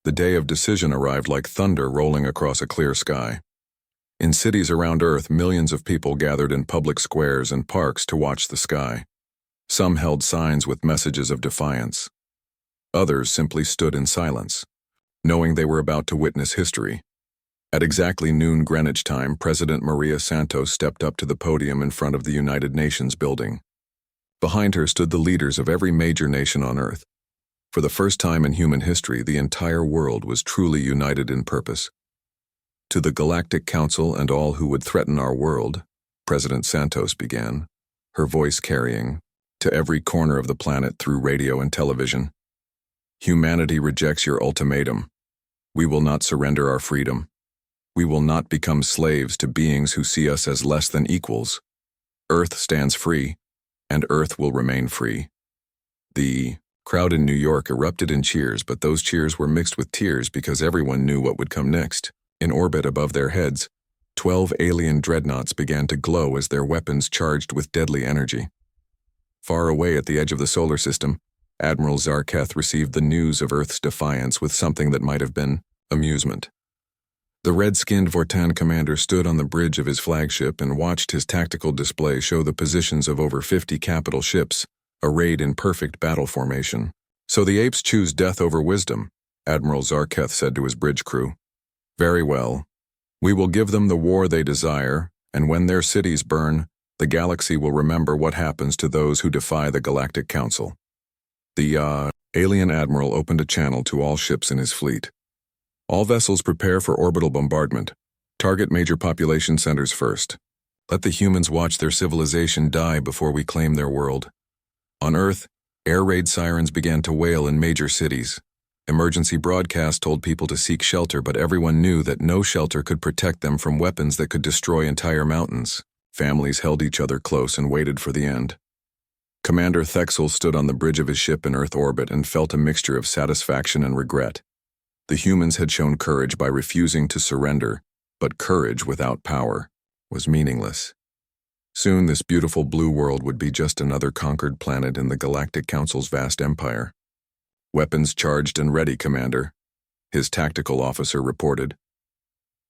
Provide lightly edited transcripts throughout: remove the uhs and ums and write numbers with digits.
The day of decision arrived like thunder rolling across a clear sky. In cities around Earth, millions of people gathered in public squares and parks to watch the sky. Some held signs with messages of defiance. Others simply stood in silence, knowing they were about to witness history. At exactly noon Greenwich time, President Maria Santos stepped up to the podium in front of the United Nations building. Behind her stood the leaders of every major nation on Earth. For the first time in human history, the entire world was truly united in purpose. To the Galactic Council and all who would threaten our world, President Santos began, her voice carrying to every corner of the planet through radio and television. Humanity rejects your ultimatum. We will not surrender our freedom. We will not become slaves to beings who see us as less than equals. Earth stands free, and Earth will remain free. The crowd in New York erupted in cheers, but those cheers were mixed with tears because everyone knew what would come next. In orbit above their heads, 12 alien dreadnoughts began to glow as their weapons charged with deadly energy. Far away at the edge of the solar system, Admiral Zarketh received the news of Earth's defiance with something that might have been amusement. The red-skinned Vortan commander stood on the bridge of his flagship and watched his tactical display show the positions of over 50 capital ships, arrayed in perfect battle formation. "So the apes choose death over wisdom," Admiral Zarketh said to his bridge crew. "Very well. We will give them the war they desire, and when their cities burn, the galaxy will remember what happens to those who defy the Galactic Council." The alien admiral opened a channel to all ships in his fleet. "All vessels prepare for orbital bombardment. Target major population centers first. Let the humans watch their civilization die before we claim their world." On Earth, air raid sirens began to wail in major cities. Emergency broadcasts told people to seek shelter, but everyone knew that no shelter could protect them from weapons that could destroy entire mountains. Families held each other close and waited for the end. Commander Thexel stood on the bridge of his ship in Earth orbit and felt a mixture of satisfaction and regret. The humans had shown courage by refusing to surrender, but courage without power was meaningless. Soon this beautiful blue world would be just another conquered planet in the Galactic Council's vast empire. "Weapons charged and ready, Commander," his tactical officer reported.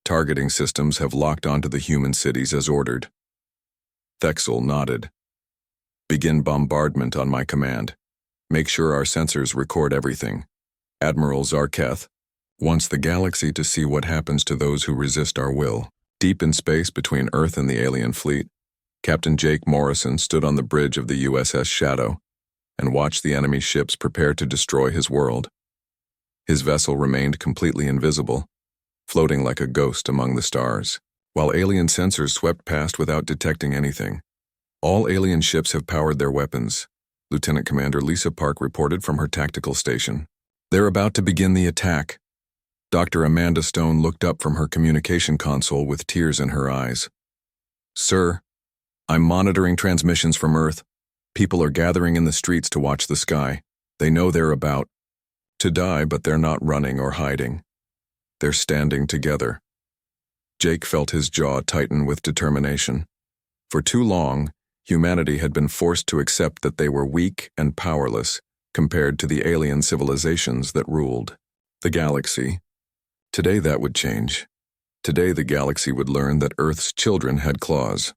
"Targeting systems have locked onto the human cities as ordered." Thexel nodded. "Begin bombardment on my command. Make sure our sensors record everything. Admiral Zarketh wants the galaxy to see what happens to those who resist our will." Deep in space between Earth and the alien fleet, Captain Jake Morrison stood on the bridge of the USS Shadow and watched the enemy ships prepare to destroy his world. His vessel remained completely invisible, floating like a ghost among the stars, while alien sensors swept past without detecting anything. "All alien ships have powered their weapons," Lieutenant Commander Lisa Park reported from her tactical station. "They're about to begin the attack." Dr. Amanda Stone looked up from her communication console with tears in her eyes. "Sir, I'm monitoring transmissions from Earth. People are gathering in the streets to watch the sky. They know they're about to die, but they're not running or hiding. They're standing together." Jake felt his jaw tighten with determination. For too long, humanity had been forced to accept that they were weak and powerless compared to the alien civilizations that ruled the galaxy. Today that would change. Today the galaxy would learn that Earth's children had claws.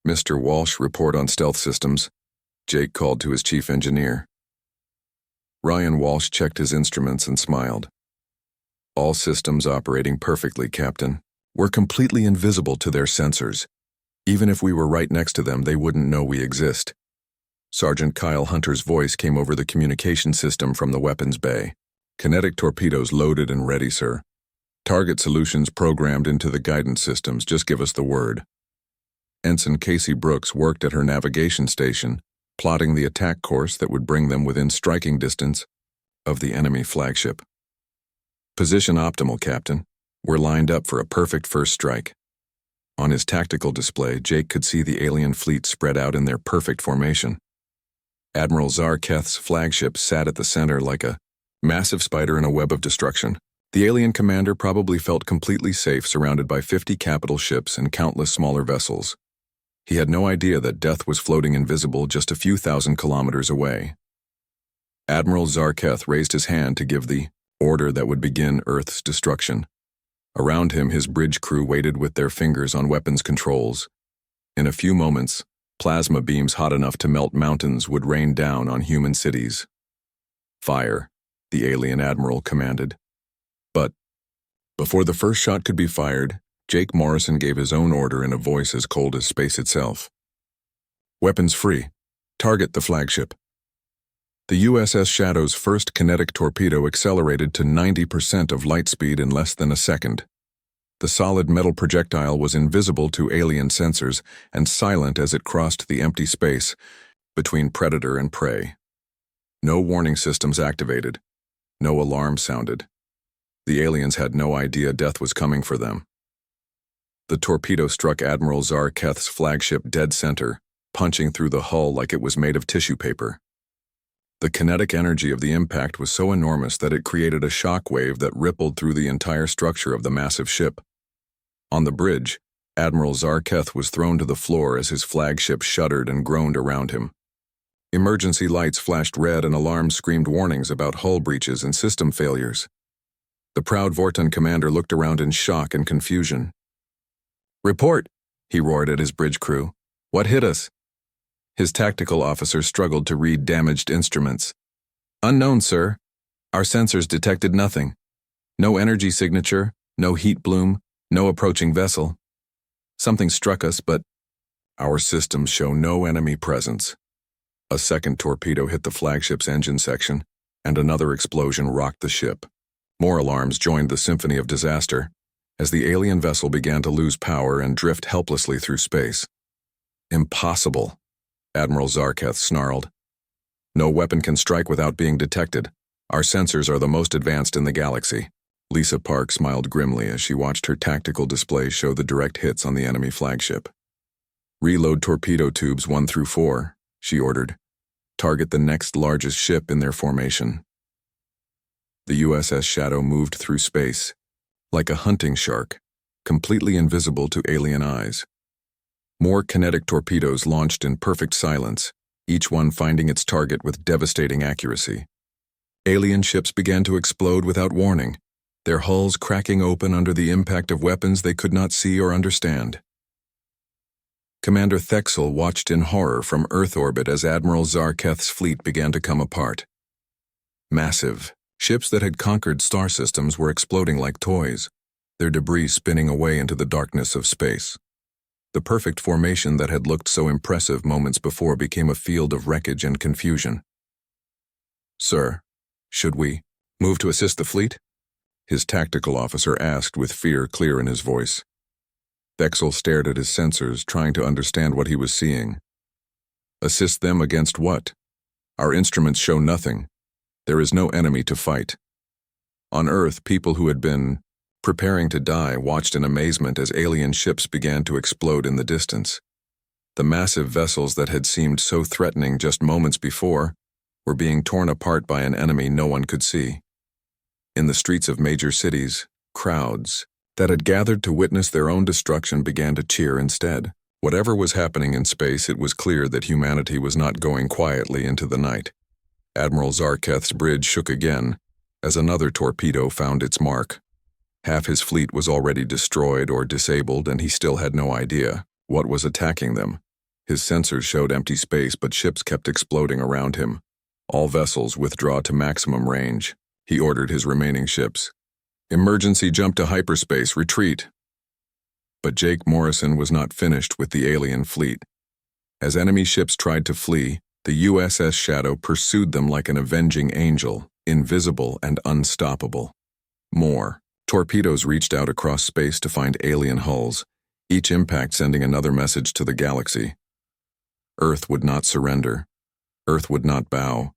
"Mr. Walsh, report on stealth systems," Jake called to his chief engineer. Ryan Walsh checked his instruments and smiled. "All systems operating perfectly, Captain. We're completely invisible to their sensors. Even if we were right next to them, they wouldn't know we exist." Sergeant Kyle Hunter's voice came over the communication system from the weapons bay. "Kinetic torpedoes loaded and ready, sir. Target solutions programmed into the guidance systems. Just give us the word." Ensign Casey Brooks worked at her navigation station, plotting the attack course that would bring them within striking distance of the enemy flagship. "Position optimal, Captain. We're lined up for a perfect first strike." On his tactical display, Jake could see the alien fleet spread out in their perfect formation. Admiral Zarketh's flagship sat at the center like a massive spider in a web of destruction. The alien commander probably felt completely safe surrounded by 50 capital ships and countless smaller vessels. He had no idea that death was floating invisible just a few thousand kilometers away. Admiral Zarketh raised his hand to give the order that would begin Earth's destruction. Around him, his bridge crew waited with their fingers on weapons controls. In a few moments, plasma beams hot enough to melt mountains would rain down on human cities. "Fire," the alien admiral commanded. But before the first shot could be fired, Jake Morrison gave his own order in a voice as cold as space itself. "Weapons free. Target the flagship." The USS Shadow's first kinetic torpedo accelerated to 90% of light speed in less than a second. The solid metal projectile was invisible to alien sensors and silent as it crossed the empty space between predator and prey. No warning systems activated. No alarm sounded. The aliens had no idea death was coming for them. The torpedo struck Admiral Zarketh's flagship dead center, punching through the hull like it was made of tissue paper. The kinetic energy of the impact was so enormous that it created a shock wave that rippled through the entire structure of the massive ship. On the bridge, Admiral Zarketh was thrown to the floor as his flagship shuddered and groaned around him. Emergency lights flashed red and alarms screamed warnings about hull breaches and system failures. The proud Vorton commander looked around in shock and confusion. "Report," he roared at his bridge crew. "What hit us?" His tactical officer struggled to read damaged instruments. "Unknown, sir. Our sensors detected nothing. No energy signature, no heat bloom, no approaching vessel. Something struck us, but our systems show no enemy presence." A second torpedo hit the flagship's engine section, and another explosion rocked the ship. More alarms joined the symphony of disaster as the alien vessel began to lose power and drift helplessly through space. "Impossible," Admiral Zarketh snarled. "No weapon can strike without being detected. Our sensors are the most advanced in the galaxy." Lisa Park smiled grimly as she watched her tactical display show the direct hits on the enemy flagship. "Reload torpedo tubes 1 through 4, she ordered. "Target the next largest ship in their formation." The USS Shadow moved through space, like a hunting shark, completely invisible to alien eyes. More kinetic torpedoes launched in perfect silence, each one finding its target with devastating accuracy. Alien ships began to explode without warning, their hulls cracking open under the impact of weapons they could not see or understand. Commander Thexel watched in horror from Earth orbit as Admiral Zarketh's fleet began to come apart. Massive ships that had conquered star systems were exploding like toys, their debris spinning away into the darkness of space. The perfect formation that had looked so impressive moments before became a field of wreckage and confusion. "Sir, should we move to assist the fleet?" his tactical officer asked with fear clear in his voice. Thexel stared at his sensors, trying to understand what he was seeing. "Assist them against what? Our instruments show nothing. There is no enemy to fight." On Earth, people who had been preparing to die watched in amazement as alien ships began to explode in the distance. The massive vessels that had seemed so threatening just moments before were being torn apart by an enemy no one could see. In the streets of major cities, crowds that had gathered to witness their own destruction began to cheer instead. Whatever was happening in space, it was clear that humanity was not going quietly into the night. Admiral Zarketh's bridge shook again as another torpedo found its mark. Half his fleet was already destroyed or disabled, and he still had no idea what was attacking them. His sensors showed empty space, but ships kept exploding around him. "All vessels withdraw to maximum range," he ordered his remaining ships. "Emergency jump to hyperspace, retreat." But Jake Morrison was not finished with the alien fleet. As enemy ships tried to flee, the USS Shadow pursued them like an avenging angel, invisible and unstoppable. More torpedoes reached out across space to find alien hulls, each impact sending another message to the galaxy. Earth would not surrender. Earth would not bow.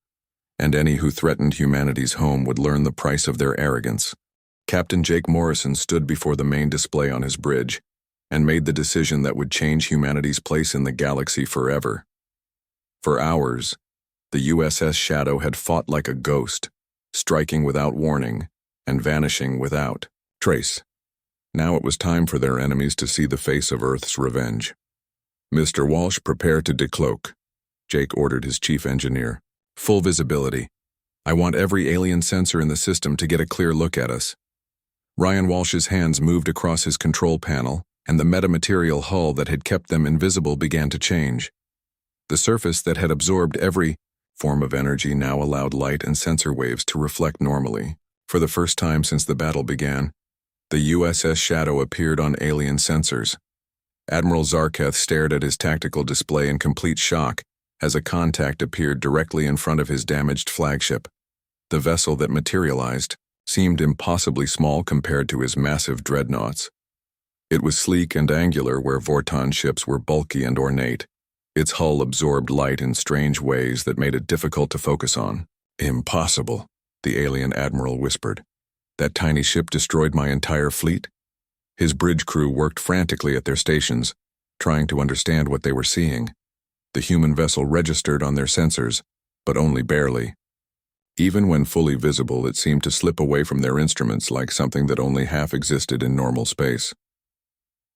And any who threatened humanity's home would learn the price of their arrogance. Captain Jake Morrison stood before the main display on his bridge and made the decision that would change humanity's place in the galaxy forever. For hours, the USS Shadow had fought like a ghost, striking without warning and vanishing without trace. Now it was time for their enemies to see the face of Earth's revenge. "Mr. Walsh, prepare to decloak," Jake ordered his chief engineer. "Full visibility. I want every alien sensor in the system to get a clear look at us." Ryan Walsh's hands moved across his control panel, and the metamaterial hull that had kept them invisible began to change. The surface that had absorbed every form of energy now allowed light and sensor waves to reflect normally. For the first time since the battle began, the USS Shadow appeared on alien sensors. Admiral Zarketh stared at his tactical display in complete shock as a contact appeared directly in front of his damaged flagship. The vessel that materialized seemed impossibly small compared to his massive dreadnoughts. It was sleek and angular where Vorton ships were bulky and ornate. Its hull absorbed light in strange ways that made it difficult to focus on. "Impossible," the alien admiral whispered. "That tiny ship destroyed my entire fleet?" His bridge crew worked frantically at their stations, trying to understand what they were seeing. The human vessel registered on their sensors, but only barely. Even when fully visible, it seemed to slip away from their instruments like something that only half existed in normal space.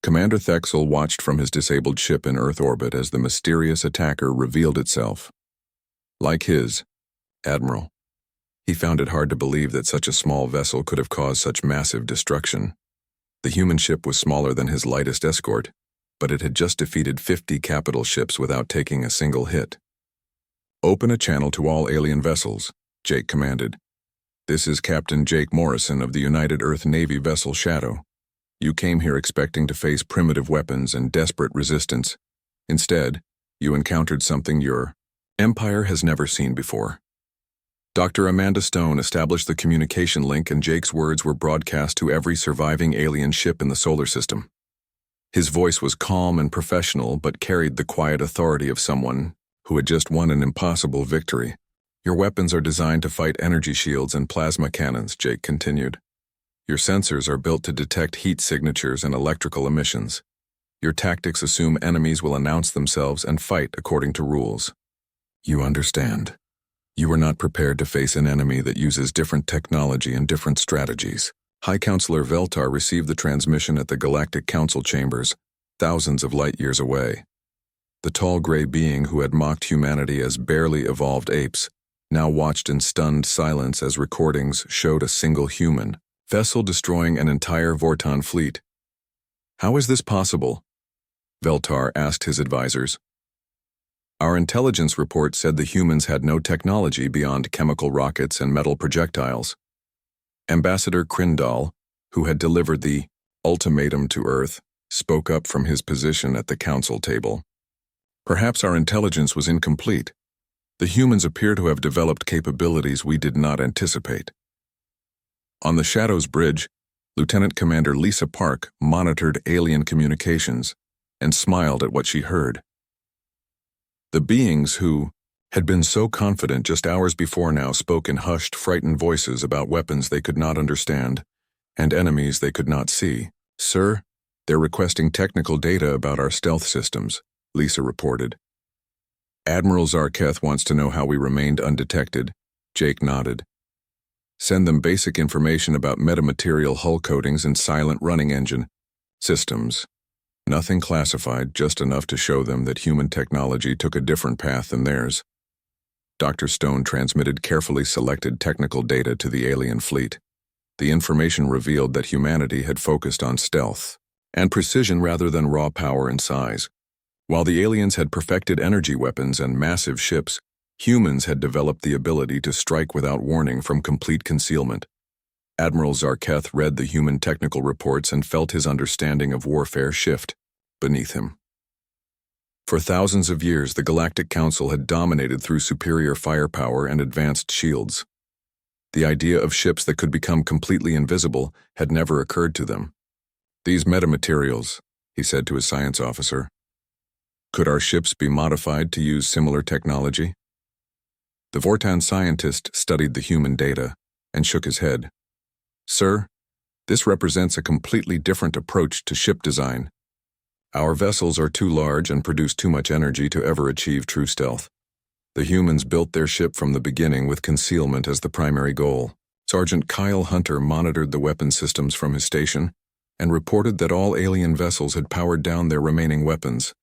Commander Thexel watched from his disabled ship in Earth orbit as the mysterious attacker revealed itself. Like his admiral, he found it hard to believe that such a small vessel could have caused such massive destruction. The human ship was smaller than his lightest escort, but it had just defeated 50 capital ships without taking a single hit. "Open a channel to all alien vessels," Jake commanded. "This is Captain Jake Morrison of the United Earth Navy vessel Shadow. You came here expecting to face primitive weapons and desperate resistance. Instead, you encountered something your empire has never seen before." Dr. Amanda Stone established the communication link, and Jake's words were broadcast to every surviving alien ship in the solar system. His voice was calm and professional, but carried the quiet authority of someone who had just won an impossible victory. "Your weapons are designed to fight energy shields and plasma cannons," Jake continued. "Your sensors are built to detect heat signatures and electrical emissions. Your tactics assume enemies will announce themselves and fight according to rules. You understand. You are not prepared to face an enemy that uses different technology and different strategies." High Counselor Veltar received the transmission at the Galactic Council chambers, thousands of light years away. The tall gray being who had mocked humanity as barely evolved apes now watched in stunned silence as recordings showed a single human vessel destroying an entire Vorton fleet. "How is this possible?" Veltar asked his advisors. "Our intelligence report said the humans had no technology beyond chemical rockets and metal projectiles." Ambassador Krindal, who had delivered the ultimatum to Earth, spoke up from his position at the council table. "Perhaps our intelligence was incomplete. The humans appear to have developed capabilities we did not anticipate." On the Shadow's bridge, Lieutenant Commander Lisa Park monitored alien communications and smiled at what she heard. The beings who had been so confident just hours before now spoke in hushed, frightened voices about weapons they could not understand and enemies they could not see. "Sir, they're requesting technical data about our stealth systems," Lisa reported. "Admiral Zarketh wants to know how we remained undetected," Jake nodded. "Send them basic information about metamaterial hull coatings and silent running engine systems. Nothing classified, just enough to show them that human technology took a different path than theirs." Dr. Stone transmitted carefully selected technical data to the alien fleet. The information revealed that humanity had focused on stealth and precision rather than raw power and size. While the aliens had perfected energy weapons and massive ships, humans had developed the ability to strike without warning from complete concealment. Admiral Zarketh read the human technical reports and felt his understanding of warfare shift beneath him. For thousands of years, the Galactic Council had dominated through superior firepower and advanced shields. The idea of ships that could become completely invisible had never occurred to them. "These metamaterials," he said to his science officer. "Could our ships be modified to use similar technology?" The Vortan scientist studied the human data and shook his head. "Sir, this represents a completely different approach to ship design. Our vessels are too large and produce too much energy to ever achieve true stealth. The humans built their ship from the beginning with concealment as the primary goal." Sergeant Kyle Hunter monitored the weapon systems from his station and reported that all alien vessels had powered down their remaining weapons.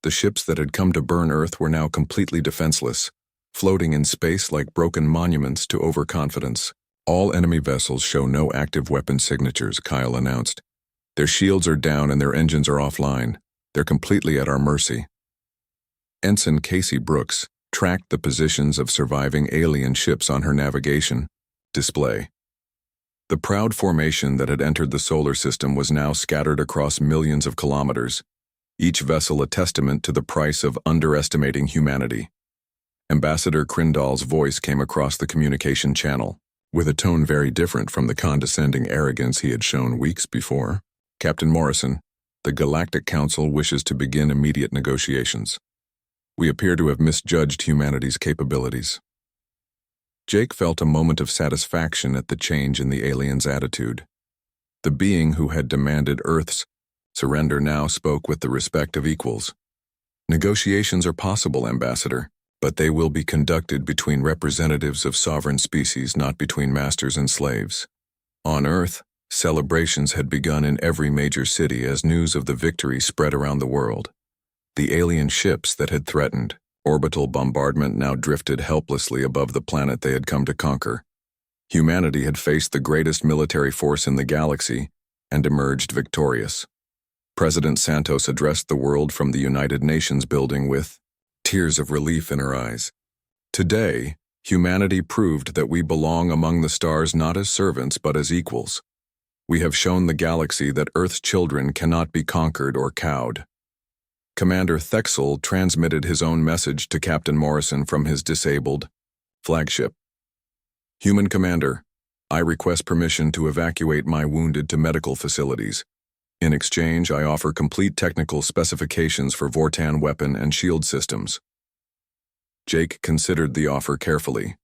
The ships that had come to burn Earth were now completely defenseless, floating in space like broken monuments to overconfidence. All enemy vessels show no active weapon signatures, Kyle announced. Their shields are down and their engines are offline. They're completely at our mercy. Ensign Casey Brooks tracked the positions of surviving alien ships on her navigation display. The proud formation that had entered the solar system was now scattered across millions of kilometers, each vessel a testament to the price of underestimating humanity. Ambassador Crindall's voice came across the communication channel, with a tone very different from the condescending arrogance he had shown weeks before. Captain Morrison, the Galactic Council wishes to begin immediate negotiations. We appear to have misjudged humanity's capabilities. Jake felt a moment of satisfaction at the change in the alien's attitude. The being who had demanded Earth's surrender now spoke with the respect of equals. Negotiations are possible, Ambassador, but they will be conducted between representatives of sovereign species, not between masters and slaves. On Earth, celebrations had begun in every major city as news of the victory spread around the world. The alien ships that had threatened orbital bombardment now drifted helplessly above the planet they had come to conquer. Humanity had faced the greatest military force in the galaxy and emerged victorious. President Santos addressed the world from the United Nations building with tears of relief in her eyes. Today, humanity proved that we belong among the stars not as servants but as equals. We have shown the galaxy that Earth's children cannot be conquered or cowed. Commander Thexel transmitted his own message to Captain Morrison from his disabled flagship. Human Commander, I request permission to evacuate my wounded to medical facilities. In exchange, I offer complete technical specifications for Vortan weapon and shield systems. Jake considered the offer carefully.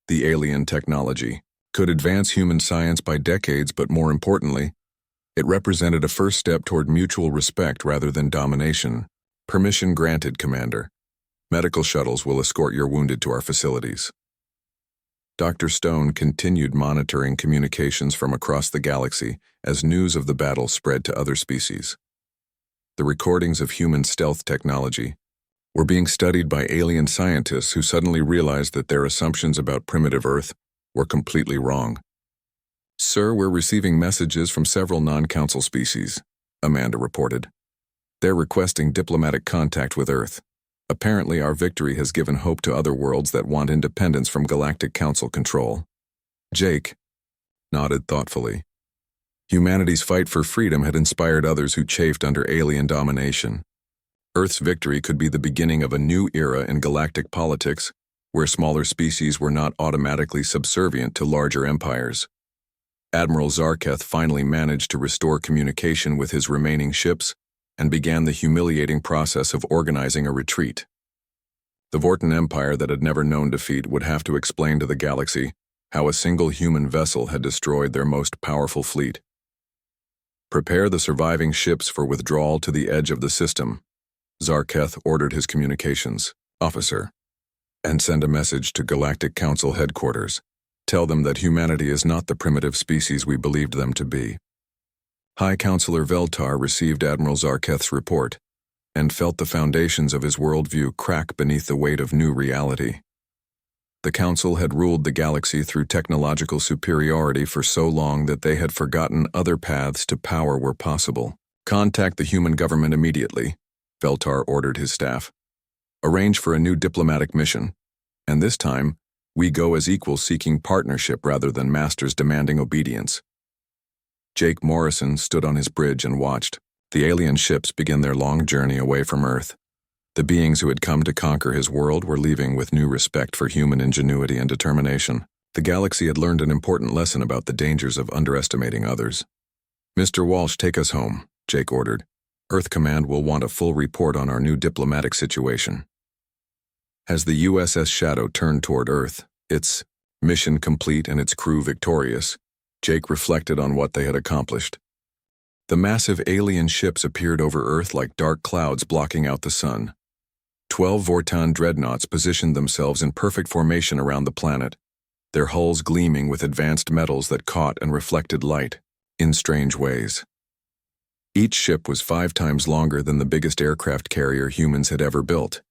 The alien technology could advance human science by decades, but more importantly, it represented a first step toward mutual respect rather than domination. Permission granted, Commander. Medical shuttles will escort your wounded to our facilities. Dr. Stone continued monitoring communications from across the galaxy as news of the battle spread to other species. The recordings of human stealth technology were being studied by alien scientists who suddenly realized that their assumptions about primitive Earth were completely wrong. Sir, we're receiving messages from several non-council species, Amanda reported. They're requesting diplomatic contact with Earth. Apparently, our victory has given hope to other worlds that want independence from Galactic Council control. Jake nodded thoughtfully. Humanity's fight for freedom had inspired others who chafed under alien domination. Earth's victory could be the beginning of a new era in galactic politics, where smaller species were not automatically subservient to larger empires. Admiral Zarketh finally managed to restore communication with his remaining ships and began the humiliating process of organizing a retreat. The Vortan Empire that had never known defeat would have to explain to the galaxy how a single human vessel had destroyed their most powerful fleet. Prepare the surviving ships for withdrawal to the edge of the system, Zarketh ordered his communications officer, and send a message to Galactic Council headquarters. Tell them that humanity is not the primitive species we believed them to be. High Counselor Veltar received Admiral Zarketh's report and felt the foundations of his worldview crack beneath the weight of new reality. The Council had ruled the galaxy through technological superiority for so long that they had forgotten other paths to power were possible. Contact the human government immediately, Veltar ordered his staff. Arrange for a new diplomatic mission, and this time, we go as equals seeking partnership rather than masters demanding obedience. Jake Morrison stood on his bridge and watched the alien ships begin their long journey away from Earth. The beings who had come to conquer his world were leaving with new respect for human ingenuity and determination. The galaxy had learned an important lesson about the dangers of underestimating others. Mr. Walsh, take us home, Jake ordered. Earth Command will want a full report on our new diplomatic situation. As the USS Shadow turned toward Earth, its mission complete and its crew victorious, Jake reflected on what they had accomplished. The massive alien ships appeared over Earth like dark clouds blocking out the sun. 12 Vortan dreadnoughts positioned themselves in perfect formation around the planet, their hulls gleaming with advanced metals that caught and reflected light in strange ways. Each ship was 5 times longer than the biggest aircraft carrier humans had ever built.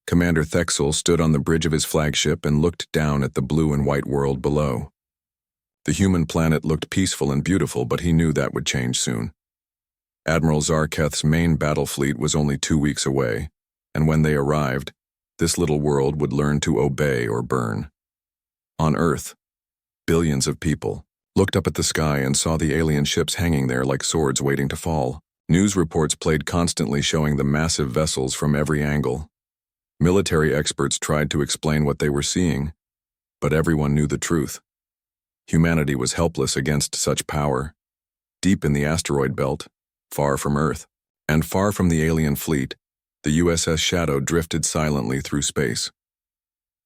Commander Thexel stood on the bridge of his flagship and looked down at the blue and white world below. The human planet looked peaceful and beautiful, but he knew that would change soon. Admiral Zarketh's main battle fleet was only 2 weeks away, and when they arrived, this little world would learn to obey or burn. On Earth, billions of people looked up at the sky and saw the alien ships hanging there like swords waiting to fall. News reports played constantly, showing the massive vessels from every angle. Military experts tried to explain what they were seeing, but everyone knew the truth. Humanity was helpless against such power. Deep in the asteroid belt, far from Earth, and far from the alien fleet, the USS Shadow drifted silently through space.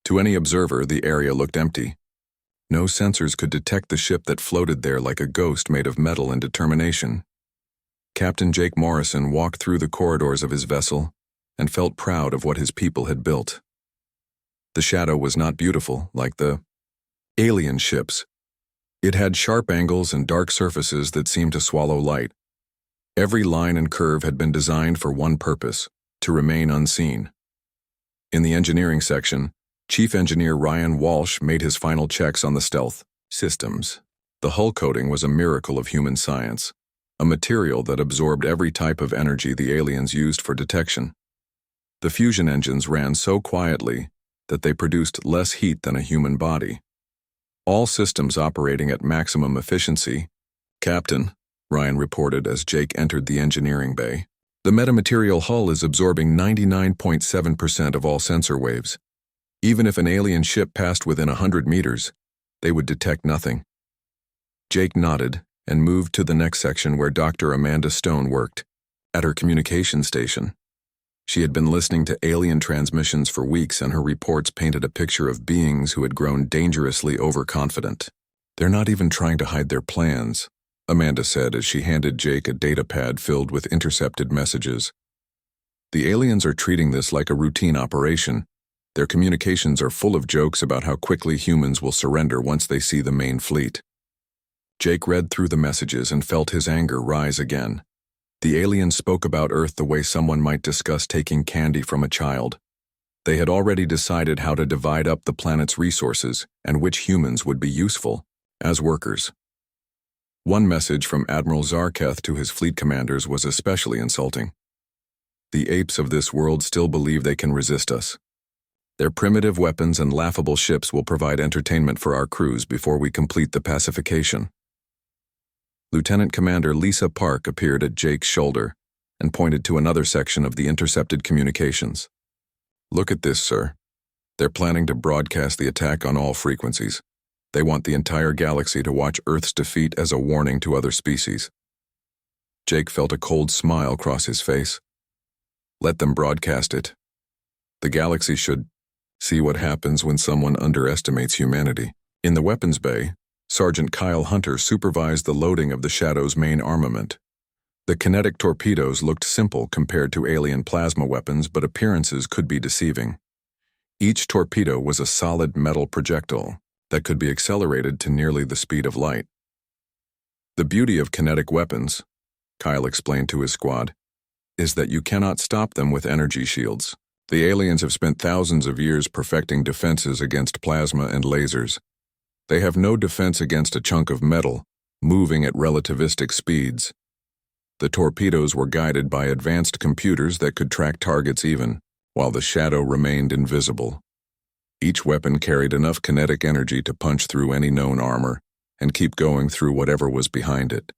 To any observer, the area looked empty. No sensors could detect the ship that floated there like a ghost made of metal and determination. Captain Jake Morrison walked through the corridors of his vessel and felt proud of what his people had built. The Shadow was not beautiful like the alien ships. It had sharp angles and dark surfaces that seemed to swallow light. Every line and curve had been designed for one purpose: to remain unseen. In the engineering section, Chief Engineer Ryan Walsh made his final checks on the stealth systems. The hull coating was a miracle of human science, a material that absorbed every type of energy the aliens used for detection. The fusion engines ran so quietly that they produced less heat than a human body. All systems operating at maximum efficiency. "Captain," Ryan reported as Jake entered the engineering bay, "the metamaterial hull is absorbing 99.7% of all sensor waves. Even if an alien ship passed within 100 meters, they would detect nothing." Jake nodded and moved to the next section where Dr. Amanda Stone worked, at her communication station. She had been listening to alien transmissions for weeks, and her reports painted a picture of beings who had grown dangerously overconfident. "They're not even trying to hide their plans," Amanda said as she handed Jake a datapad filled with intercepted messages. "The aliens are treating this like a routine operation. Their communications are full of jokes about how quickly humans will surrender once they see the main fleet." Jake read through the messages and felt his anger rise again. The aliens spoke about Earth the way someone might discuss taking candy from a child. They had already decided how to divide up the planet's resources and which humans would be useful as workers. One message from Admiral Zarketh to his fleet commanders was especially insulting. "The apes of this world still believe they can resist us. Their primitive weapons and laughable ships will provide entertainment for our crews before we complete the pacification." Lieutenant Commander Lisa Park appeared at Jake's shoulder and pointed to another section of the intercepted communications. "Look at this, sir. They're planning to broadcast the attack on all frequencies. They want the entire galaxy to watch Earth's defeat as a warning to other species." Jake felt a cold smile cross his face. "Let them broadcast it. The galaxy should see what happens when someone underestimates humanity." In the weapons bay, Sergeant Kyle Hunter supervised the loading of the Shadow's main armament. The kinetic torpedoes looked simple compared to alien plasma weapons, but appearances could be deceiving. Each torpedo was a solid metal projectile that could be accelerated to nearly the speed of light. "The beauty of kinetic weapons," Kyle explained to his squad, "is that you cannot stop them with energy shields. The aliens have spent thousands of years perfecting defenses against plasma and lasers. They have no defense against a chunk of metal, moving at relativistic speeds. The torpedoes were guided by advanced computers that could track targets even, while the Shadow remained invisible. Each weapon carried enough kinetic energy to punch through any known armor and keep going through whatever was behind it."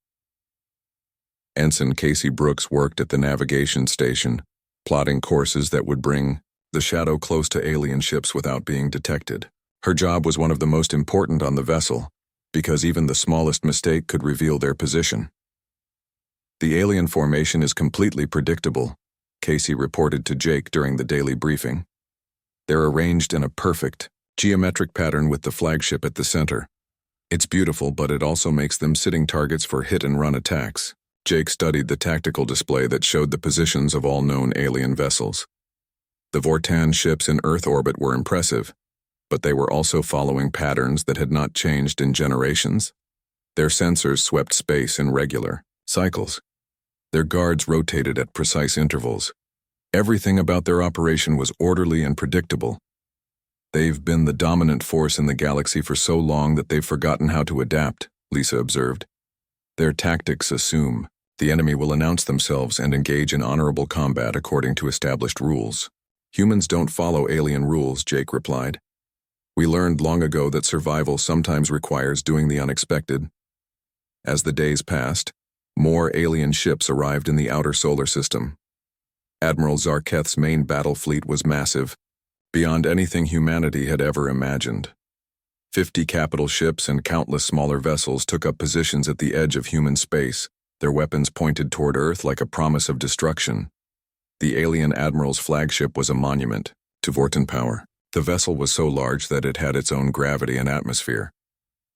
Ensign Casey Brooks worked at the navigation station, plotting courses that would bring the Shadow close to alien ships without being detected. Her job was one of the most important on the vessel, because even the smallest mistake could reveal their position. "The alien formation is completely predictable," Casey reported to Jake during the daily briefing. "They're arranged in a perfect, geometric pattern with the flagship at the center. It's beautiful, but it also makes them sitting targets for hit-and-run attacks." Jake studied the tactical display that showed the positions of all known alien vessels. The Vortan ships in Earth orbit were impressive, but they were also following patterns that had not changed in generations. Their sensors swept space in regular cycles. Their guards rotated at precise intervals. Everything about their operation was orderly and predictable. They've been the dominant force in the galaxy for so long that they've forgotten how to adapt, Lisa observed. Their tactics assume the enemy will announce themselves and engage in honorable combat according to established rules. Humans don't follow alien rules, Jake replied. We learned long ago that survival sometimes requires doing the unexpected. As the days passed, more alien ships arrived in the outer solar system. Admiral Zarketh's main battle fleet was massive, beyond anything humanity had ever imagined. 50 capital ships and countless smaller vessels took up positions at the edge of human space, their weapons pointed toward Earth like a promise of destruction. The alien admiral's flagship was a monument to Vorten power. The vessel was so large that it had its own gravity and atmosphere.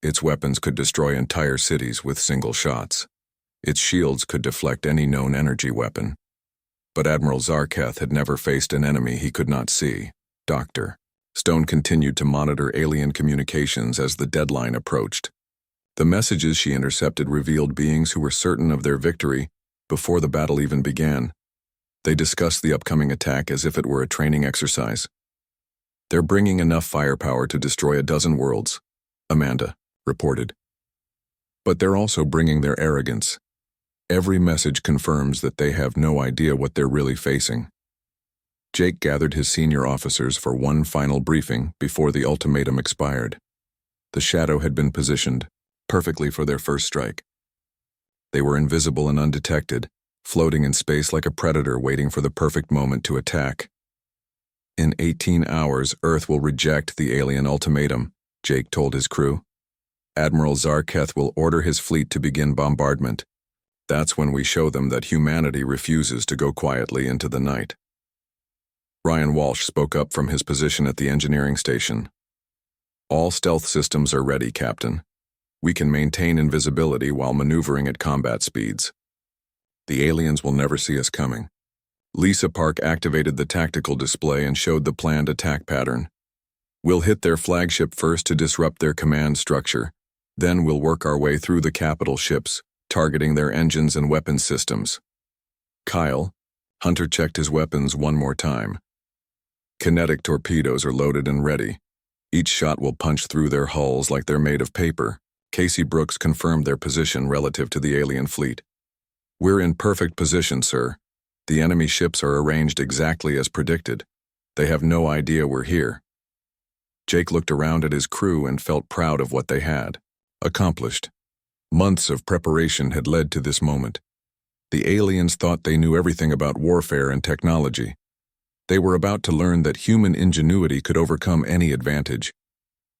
Its weapons could destroy entire cities with single shots. Its shields could deflect any known energy weapon. But Admiral Zarketh had never faced an enemy he could not see. Dr. Stone continued to monitor alien communications as the deadline approached. The messages she intercepted revealed beings who were certain of their victory before the battle even began. They discussed the upcoming attack as if it were a training exercise. They're bringing enough firepower to destroy a dozen worlds, Amanda reported. But they're also bringing their arrogance. Every message confirms that they have no idea what they're really facing. Jake gathered his senior officers for one final briefing before the ultimatum expired. The shadow had been positioned perfectly for their first strike. They were invisible and undetected, floating in space like a predator waiting for the perfect moment to attack. In 18 hours, Earth will reject the alien ultimatum, Jake told his crew. Admiral Zarketh will order his fleet to begin bombardment. That's when we show them that humanity refuses to go quietly into the night. Ryan Walsh spoke up from his position at the engineering station. All stealth systems are ready, Captain. We can maintain invisibility while maneuvering at combat speeds. The aliens will never see us coming. Lisa Park activated the tactical display and showed the planned attack pattern. We'll hit their flagship first to disrupt their command structure. Then we'll work our way through the capital ships, targeting their engines and weapons systems. Kyle, Hunter checked his weapons one more time. Kinetic torpedoes are loaded and ready. Each shot will punch through their hulls like they're made of paper. Casey Brooks confirmed their position relative to the alien fleet. We're in perfect position, sir. The enemy ships are arranged exactly as predicted. They have no idea we're here. Jake looked around at his crew and felt proud of what they had accomplished. Months of preparation had led to this moment. The aliens thought they knew everything about warfare and technology. They were about to learn that human ingenuity could overcome any advantage.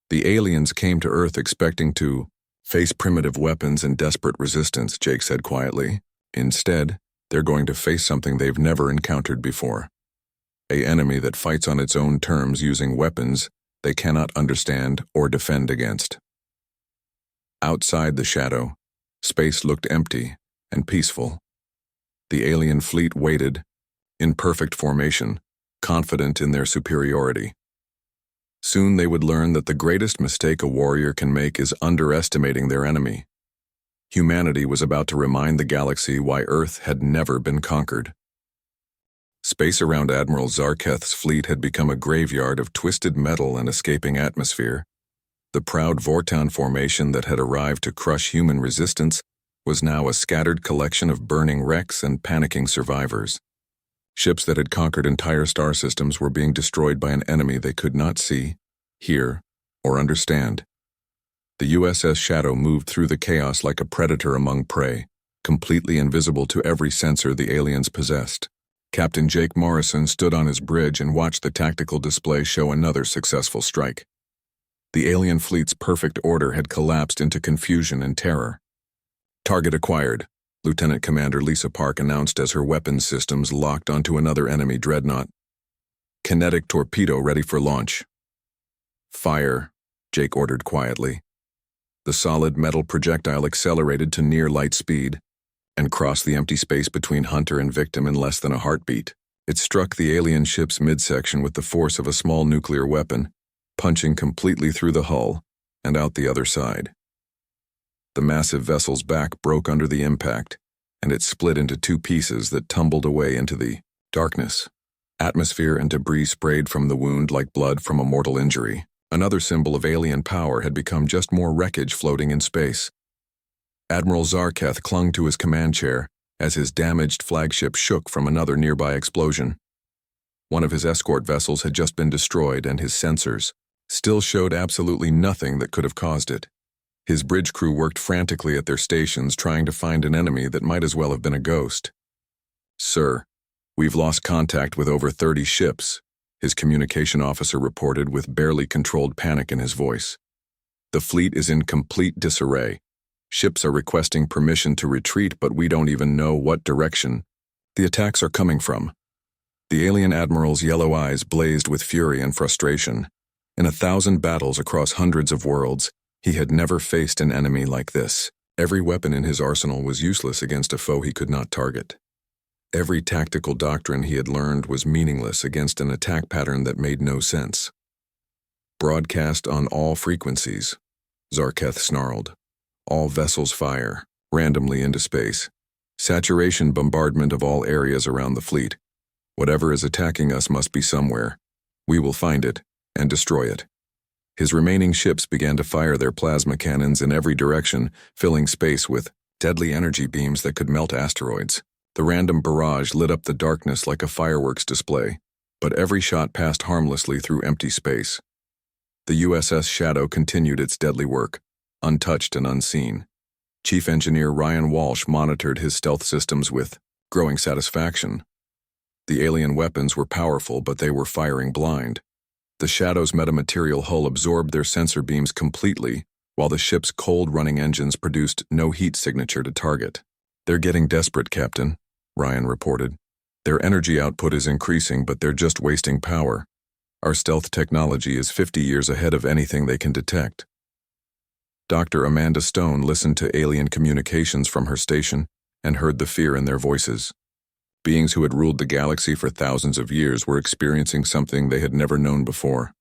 The aliens came to Earth expecting to face primitive weapons and desperate resistance, Jake said quietly. Instead, they're going to face something they've never encountered before. An enemy that fights on its own terms using weapons they cannot understand or defend against. Outside the shadow, space looked empty and peaceful. The alien fleet waited, in perfect formation, confident in their superiority. Soon they would learn that the greatest mistake a warrior can make is underestimating their enemy. Humanity was about to remind the galaxy why Earth had never been conquered. Space around Admiral Zarketh's fleet had become a graveyard of twisted metal and escaping atmosphere. The proud Vortan formation that had arrived to crush human resistance was now a scattered collection of burning wrecks and panicking survivors. Ships that had conquered entire star systems were being destroyed by an enemy they could not see, hear, or understand. The USS Shadow moved through the chaos like a predator among prey, completely invisible to every sensor the aliens possessed. Captain Jake Morrison stood on his bridge and watched the tactical display show another successful strike. The alien fleet's perfect order had collapsed into confusion and terror. Target acquired, Lieutenant Commander Lisa Park announced as her weapons systems locked onto another enemy dreadnought. Kinetic torpedo ready for launch. Fire, Jake ordered quietly. The solid metal projectile accelerated to near light speed and crossed the empty space between hunter and victim in less than a heartbeat. It struck the alien ship's midsection with the force of a small nuclear weapon, punching completely through the hull and out the other side. The massive vessel's back broke under the impact, and it split into two pieces that tumbled away into the darkness. Atmosphere and debris sprayed from the wound like blood from a mortal injury. Another symbol of alien power had become just more wreckage floating in space. Admiral Zarketh clung to his command chair as his damaged flagship shook from another nearby explosion. One of his escort vessels had just been destroyed, and his sensors still showed absolutely nothing that could have caused it. His bridge crew worked frantically at their stations trying to find an enemy that might as well have been a ghost. "Sir, we've lost contact with over 30 ships," his communication officer reported with barely controlled panic in his voice. "The fleet is in complete disarray. Ships are requesting permission to retreat, but we don't even know what direction the attacks are coming from." The alien admiral's yellow eyes blazed with fury and frustration. In 1,000 battles across hundreds of worlds, he had never faced an enemy like this. Every weapon in his arsenal was useless against a foe he could not target. Every tactical doctrine he had learned was meaningless against an attack pattern that made no sense. "Broadcast on all frequencies," Zarketh snarled. "All vessels fire, randomly into space. Saturation bombardment of all areas around the fleet. Whatever is attacking us must be somewhere. We will find it and destroy it." His remaining ships began to fire their plasma cannons in every direction, filling space with deadly energy beams that could melt asteroids. The random barrage lit up the darkness like a fireworks display, but every shot passed harmlessly through empty space. The USS Shadow continued its deadly work, untouched and unseen. Chief Engineer Ryan Walsh monitored his stealth systems with growing satisfaction. The alien weapons were powerful, but they were firing blind. The Shadow's metamaterial hull absorbed their sensor beams completely, while the ship's cold-running engines produced no heat signature to target. "They're getting desperate, Captain," Ryan reported. "Their energy output is increasing, but they're just wasting power. Our stealth technology is 50 years ahead of anything they can detect." Dr. Amanda Stone listened to alien communications from her station and heard the fear in their voices. Beings who had ruled the galaxy for thousands of years were experiencing something they had never known before: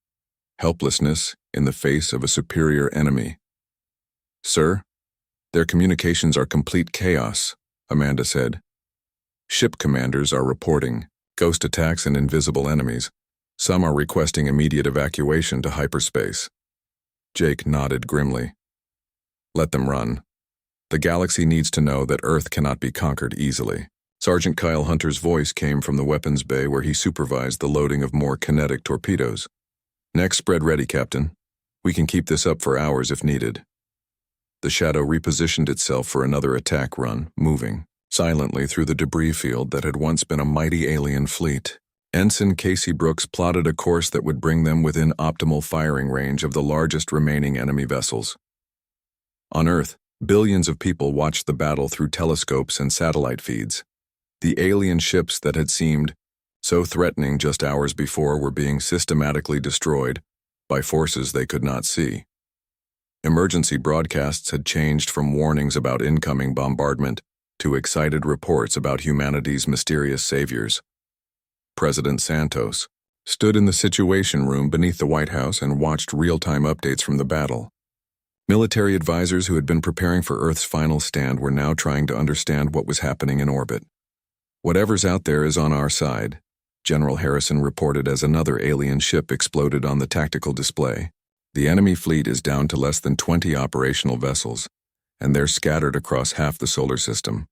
helplessness in the face of a superior enemy. "Sir, their communications are complete chaos," Amanda said. "Ship commanders are reporting ghost attacks and invisible enemies. Some are requesting immediate evacuation to hyperspace." Jake nodded grimly. "Let them run. The galaxy needs to know that Earth cannot be conquered easily." Sergeant Kyle Hunter's voice came from the weapons bay where he supervised the loading of more kinetic torpedoes. "Next spread ready, Captain. We can keep this up for hours if needed." The Shadow repositioned itself for another attack run, moving silently through the debris field that had once been a mighty alien fleet. Ensign Casey Brooks plotted a course that would bring them within optimal firing range of the largest remaining enemy vessels. On Earth, billions of people watched the battle through telescopes and satellite feeds. The alien ships that had seemed so threatening just hours before were being systematically destroyed by forces they could not see. Emergency broadcasts had changed from warnings about incoming bombardment to excited reports about humanity's mysterious saviors. President Santos stood in the Situation Room beneath the White House and watched real-time updates from the battle. Military advisors who had been preparing for Earth's final stand were now trying to understand what was happening in orbit. "Whatever's out there is on our side," General Harrison reported as another alien ship exploded on the tactical display. "The enemy fleet is down to less than 20 operational vessels, and they're scattered across half the solar system."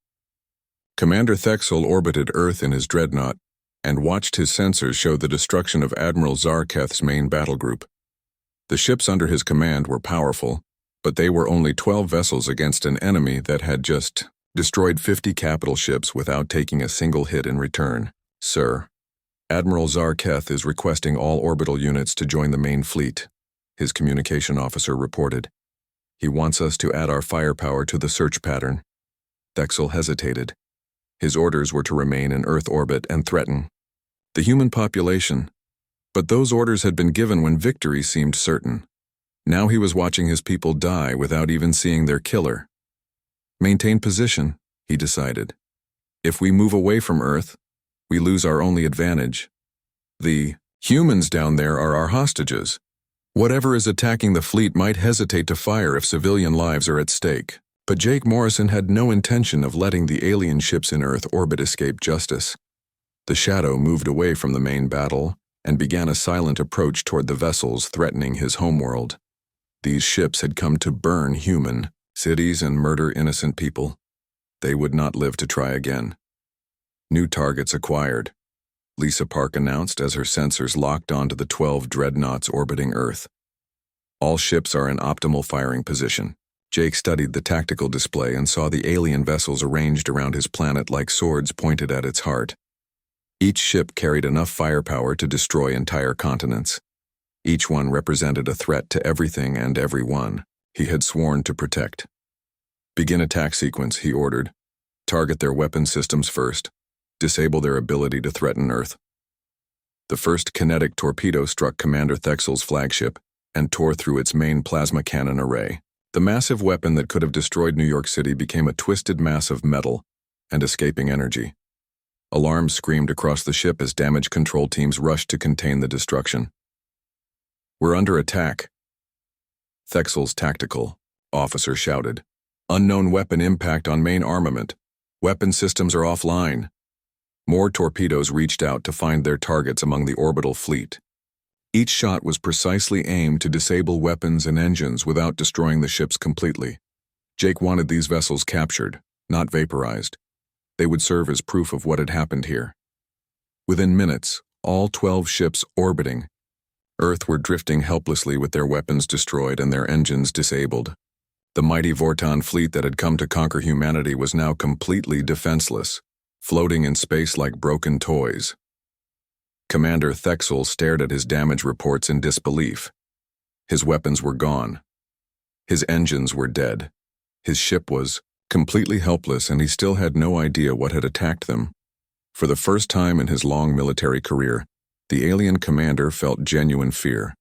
Commander Thexel orbited Earth in his dreadnought and watched his sensors show the destruction of Admiral Zarketh's main battle group. The ships under his command were powerful, but they were only 12 vessels against an enemy that had just destroyed 50 capital ships without taking a single hit in return. "Sir, Admiral Zarketh is requesting all orbital units to join the main fleet," his communication officer reported. "He wants us to add our firepower to the search pattern." Thexel hesitated. His orders were to remain in Earth orbit and threaten the human population, but those orders had been given when victory seemed certain. Now he was watching his people die without even seeing their killer. "Maintain position," he decided. "If we move away from Earth, we lose our only advantage. The humans down there are our hostages. Whatever is attacking the fleet might hesitate to fire if civilian lives are at stake." But Jake Morrison had no intention of letting the alien ships in Earth orbit escape justice. The shadow moved away from the main battle and began a silent approach toward the vessels threatening his homeworld. These ships had come to burn human cities and murder innocent people. They would not live to try again. New targets acquired, Lisa Park announced as her sensors locked onto the 12 dreadnoughts orbiting Earth. All ships are in optimal firing position. Jake studied the tactical display and saw the alien vessels arranged around his planet like swords pointed at its heart. Each ship carried enough firepower to destroy entire continents. Each one represented a threat to everything and everyone he had sworn to protect. Begin attack sequence, he ordered. Target their weapon systems first. Disable their ability to threaten Earth. The first kinetic torpedo struck Commander Thexel's flagship and tore through its main plasma cannon array. The massive weapon that could have destroyed New York City became a twisted mass of metal and escaping energy. Alarms screamed across the ship as damage control teams rushed to contain the destruction. "We're under attack," Thexel's tactical officer shouted. "Unknown weapon impact on main armament. Weapon systems are offline." More torpedoes reached out to find their targets among the orbital fleet. Each shot was precisely aimed to disable weapons and engines without destroying the ships completely. Jake wanted these vessels captured, not vaporized. They would serve as proof of what had happened here. Within minutes, all 12 ships orbiting Earth were drifting helplessly with their weapons destroyed and their engines disabled. The mighty Vorton fleet that had come to conquer humanity was now completely defenseless, floating in space like broken toys. Commander Thexel stared at his damage reports in disbelief. His weapons were gone. His engines were dead. His ship was completely helpless, and he still had no idea what had attacked them. For the first time in his long military career, the alien commander felt genuine fear.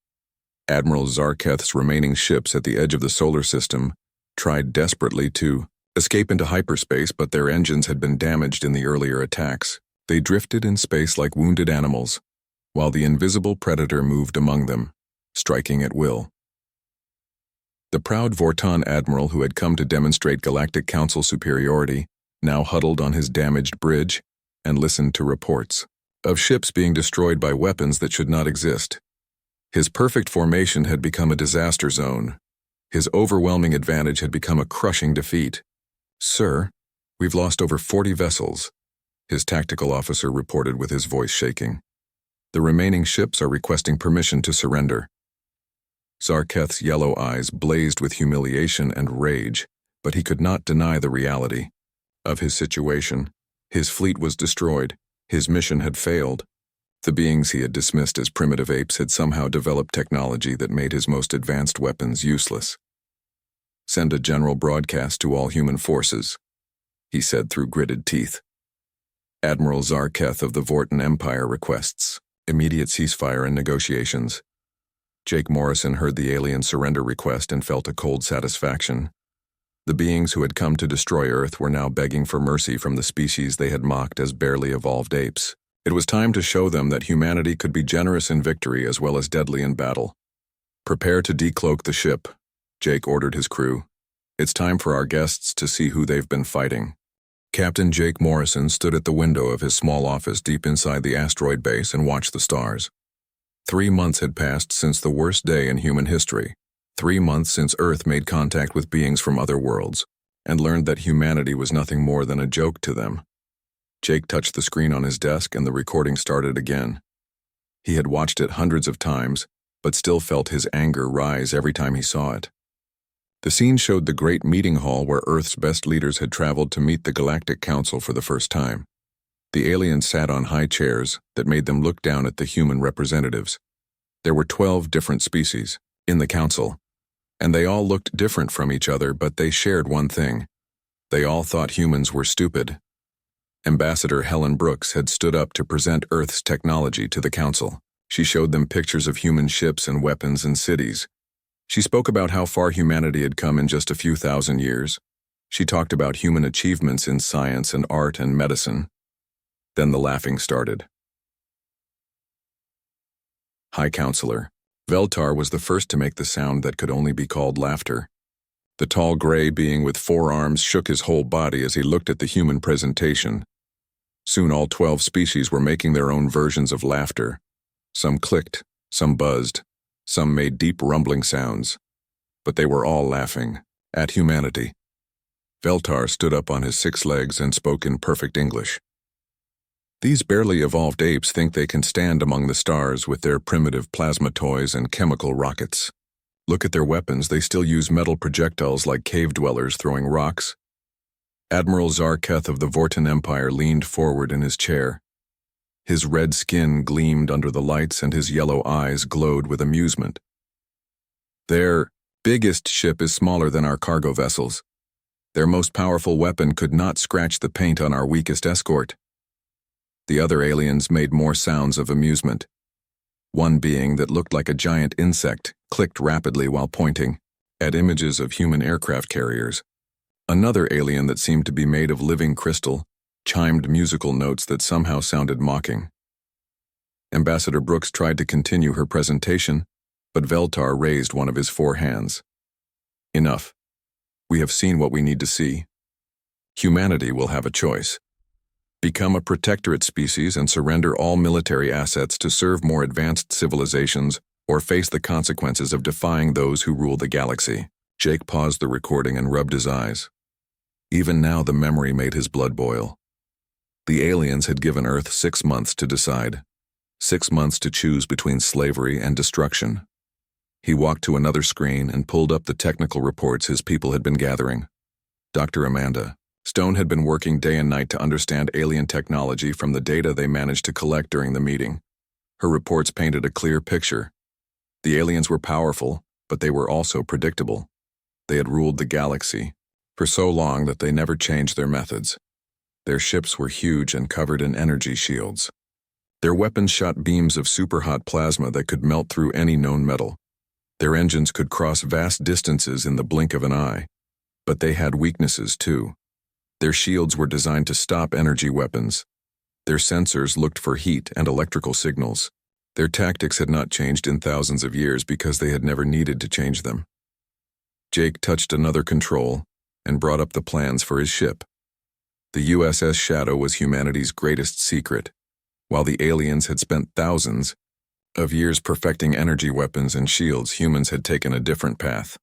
Admiral Zarketh's remaining ships at the edge of the solar system tried desperately to escape into hyperspace, but their engines had been damaged in the earlier attacks. They drifted in space like wounded animals, while the invisible predator moved among them, striking at will. The proud Vorton admiral who had come to demonstrate Galactic Council superiority now huddled on his damaged bridge and listened to reports of ships being destroyed by weapons that should not exist. His perfect formation had become a disaster zone. His overwhelming advantage had become a crushing defeat. "Sir, we've lost over 40 vessels," his tactical officer reported with his voice shaking. "The remaining ships are requesting permission to surrender." Zarketh's yellow eyes blazed with humiliation and rage, but he could not deny the reality of his situation. His fleet was destroyed. His mission had failed. The beings he had dismissed as primitive apes had somehow developed technology that made his most advanced weapons useless. "Send a general broadcast to all human forces," he said through gritted teeth. "Admiral Zarketh of the Vorton Empire requests immediate ceasefire and negotiations." Jake Morrison heard the alien surrender request and felt a cold satisfaction. The beings who had come to destroy Earth were now begging for mercy from the species they had mocked as barely evolved apes. It was time to show them that humanity could be generous in victory as well as deadly in battle. "Prepare to decloak the ship," Jake ordered his crew. "It's time for our guests to see who they've been fighting." Captain Jake Morrison stood at the window of his small office deep inside the asteroid base and watched the stars. 3 months had passed since the worst day in human history. 3 months since Earth made contact with beings from other worlds and learned that humanity was nothing more than a joke to them. Jake touched the screen on his desk and the recording started again. He had watched it hundreds of times, but still felt his anger rise every time he saw it. The scene showed the great meeting hall where Earth's best leaders had traveled to meet the Galactic Council for the first time. The aliens sat on high chairs that made them look down at the human representatives. There were 12 different species in the council, and they all looked different from each other, but they shared one thing. They all thought humans were stupid. Ambassador Helen Brooks had stood up to present Earth's technology to the council. She showed them pictures of human ships and weapons and cities. She spoke about how far humanity had come in just a few thousand years. She talked about human achievements in science and art and medicine. Then the laughing started. High Counselor Veltar was the first to make the sound that could only be called laughter. The tall gray being with 4 arms shook his whole body as he looked at the human presentation. Soon all 12 species were making their own versions of laughter. Some clicked, some buzzed, some made deep rumbling sounds. But they were all laughing at humanity. Veltar stood up on his 6 legs and spoke in perfect English. These barely evolved apes think they can stand among the stars with their primitive plasma toys and chemical rockets. Look at their weapons, they still use metal projectiles like cave dwellers throwing rocks. Admiral Zarketh of the Vorten Empire leaned forward in his chair. His red skin gleamed under the lights and his yellow eyes glowed with amusement. Their biggest ship is smaller than our cargo vessels. Their most powerful weapon could not scratch the paint on our weakest escort. The other aliens made more sounds of amusement. One being that looked like a giant insect clicked rapidly while pointing at images of human aircraft carriers. Another alien that seemed to be made of living crystal chimed musical notes that somehow sounded mocking. Ambassador Brooks tried to continue her presentation, but Veltar raised one of his 4 hands. Enough. We have seen what we need to see. Humanity will have a choice. Become a protectorate species and surrender all military assets to serve more advanced civilizations or face the consequences of defying those who rule the galaxy. Jake paused the recording and rubbed his eyes. Even now the memory made his blood boil. The aliens had given Earth 6 months to decide. 6 months to choose between slavery and destruction. He walked to another screen and pulled up the technical reports his people had been gathering. Dr. Amanda Stone had been working day and night to understand alien technology from the data they managed to collect during the meeting. Her reports painted a clear picture. The aliens were powerful, but they were also predictable. They had ruled the galaxy for so long that they never changed their methods. Their ships were huge and covered in energy shields. Their weapons shot beams of superhot plasma that could melt through any known metal. Their engines could cross vast distances in the blink of an eye. But they had weaknesses too. Their shields were designed to stop energy weapons. Their sensors looked for heat and electrical signals. Their tactics had not changed in thousands of years because they had never needed to change them. Jake touched another control and brought up the plans for his ship. The USS Shadow was humanity's greatest secret. While the aliens had spent thousands of years perfecting energy weapons and shields, humans had taken a different path.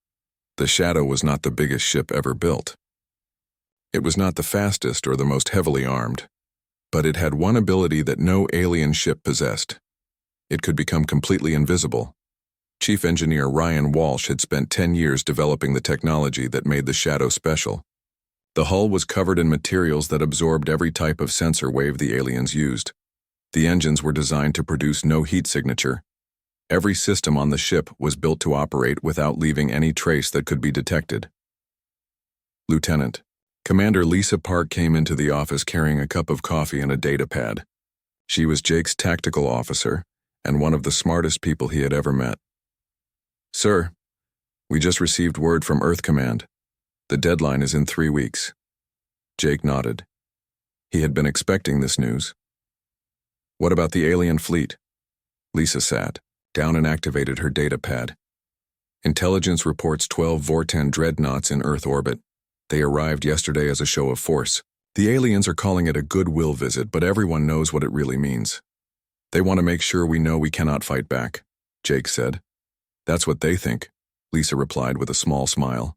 The Shadow was not the biggest ship ever built. It was not the fastest or the most heavily armed, but it had one ability that no alien ship possessed. It could become completely invisible. Chief Engineer Ryan Walsh had spent 10 years developing the technology that made the Shadow special. The hull was covered in materials that absorbed every type of sensor wave the aliens used. The engines were designed to produce no heat signature. Every system on the ship was built to operate without leaving any trace that could be detected. Lieutenant Commander Lisa Park came into the office carrying a cup of coffee and a data pad. She was Jake's tactical officer and one of the smartest people he had ever met. Sir, we just received word from Earth Command. The deadline is in 3 weeks. Jake nodded. He had been expecting this news. What about the alien fleet? Lisa sat down and activated her data pad. Intelligence reports 12 Vorten dreadnoughts in Earth orbit. They arrived yesterday as a show of force. The aliens are calling it a goodwill visit, but everyone knows what it really means. They want to make sure we know we cannot fight back, Jake said. That's what they think, Lisa replied with a small smile.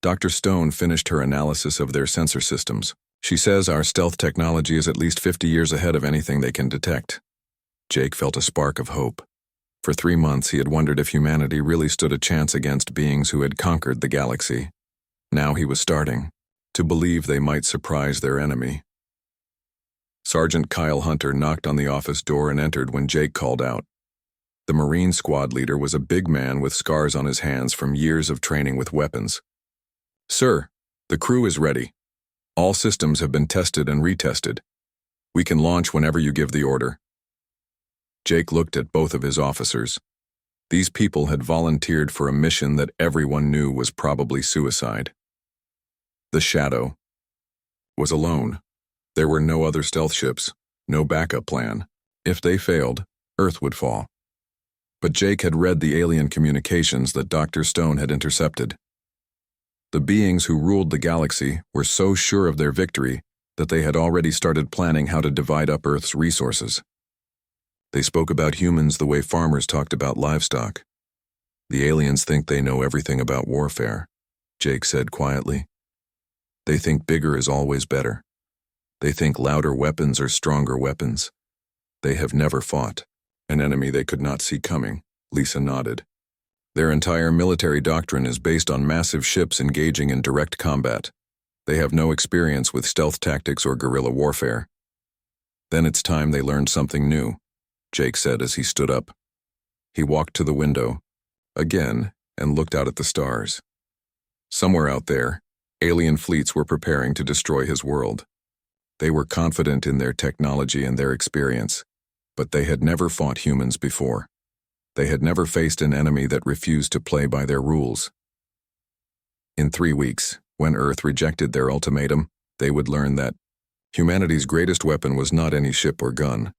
Dr. Stone finished her analysis of their sensor systems. She says our stealth technology is at least 50 years ahead of anything they can detect. Jake felt a spark of hope. For 3 months he had wondered if humanity really stood a chance against beings who had conquered the galaxy. Now he was starting to believe they might surprise their enemy. Sergeant Kyle Hunter knocked on the office door and entered when Jake called out. The Marine squad leader was a big man with scars on his hands from years of training with weapons. Sir, the crew is ready. All systems have been tested and retested. We can launch whenever you give the order. Jake looked at both of his officers. These people had volunteered for a mission that everyone knew was probably suicide. The Shadow was alone. There were no other stealth ships, no backup plan. If they failed, Earth would fall. But Jake had read the alien communications that Dr. Stone had intercepted. The beings who ruled the galaxy were so sure of their victory that they had already started planning how to divide up Earth's resources. They spoke about humans the way farmers talked about livestock. The aliens think they know everything about warfare, Jake said quietly. They think bigger is always better. They think louder weapons are stronger weapons. They have never fought an enemy they could not see coming, Lisa nodded. Their entire military doctrine is based on massive ships engaging in direct combat. They have no experience with stealth tactics or guerrilla warfare. Then it's time they learned something new, Jake said as he stood up. He walked to the window, again, and looked out at the stars. Somewhere out there, alien fleets were preparing to destroy his world. They were confident in their technology and their experience, but they had never fought humans before. They had never faced an enemy that refused to play by their rules. In 3 weeks, when Earth rejected their ultimatum, they would learn that humanity's greatest weapon was not any ship or gun.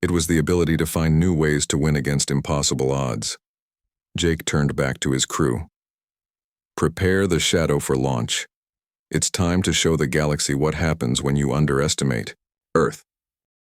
It was the ability to find new ways to win against impossible odds. Jake turned back to his crew. Prepare the shadow for launch. It's time to show the galaxy what happens when you underestimate Earth.